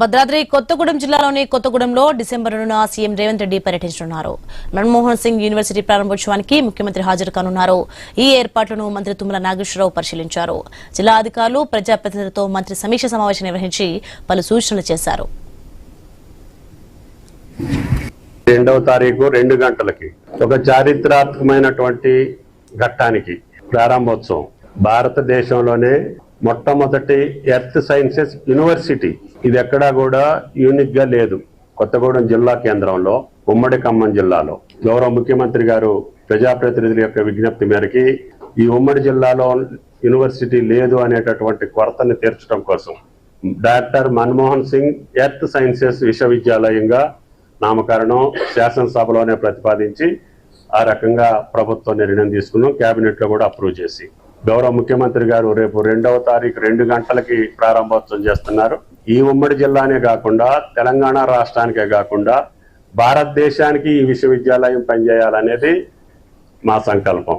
భద్రాద్రి కొత్తగూడెం జిల్లాలోని కొత్తగూడెంలో December 2న CM Revanth Reddy పర్యటించనున్నారు. మన్మోహన్ సింగ్ యూనివర్సిటీ ప్రారంభోత్సవానికి ముఖ్యమంత్రి హాజరు కానున్నారు. ఈ ఏర్పాట్లను మంత్రి తుమ్మల నాగేశ్వరరావు పరిశీలించారు. జిల్లా అధికారులు, ప్రజాప్రతినిధులతో మంత్రి సమీక్ష సమావేశం నిర్వహించి పలు సూచనలు చేశారు. 2వ తారీఖు 2 గంటలకి ఒక చారిత్రాత్మకమైనటువంటి ఘట్టానికి ప్రారంభోత్సవం. భారతదేశంలోనే మొట్టమొదటి ఎర్త్ సైన్సెస్ యూనివర్సిటీ. ఇది ఎక్కడా కూడా యూనిక్ గా లేదు. కొత్తగూడెం జిల్లా కేంద్రంలో, ఉమ్మడి ఖమ్మం జిల్లాలో గౌరవ ముఖ్యమంత్రి గారు ప్రజాప్రతినిధుల యొక్క విజ్ఞప్తి మేరకి ఈ ఉమ్మడి జిల్లాలో యూనివర్సిటీ లేదు అనేటటువంటి కొరతని తీర్చడం కోసం doctor Manmohan Singh earth sciences విశ్వవిద్యాలయంగా నామకరణం శాసనసభలోనే ప్రతిపాదించి ఆ రకంగా ప్రభుత్వం నిర్ణయం తీసుకున్నాం. కేబినెట్ లో కూడా అప్రూవ్ చేసి గౌరవ ముఖ్యమంత్రి గారు రేపు 2వ తారీఖు 2 గంటలకి ప్రారంభోత్సవం చేస్తున్నారు. ఈ ఉమ్మడి జిల్లానే కాకుండా తెలంగాణ రాష్ట్రానికే కాకుండా భారతదేశానికి ఈ విశ్వవిద్యాలయం పనిచేయాలనేది మా సంకల్పం.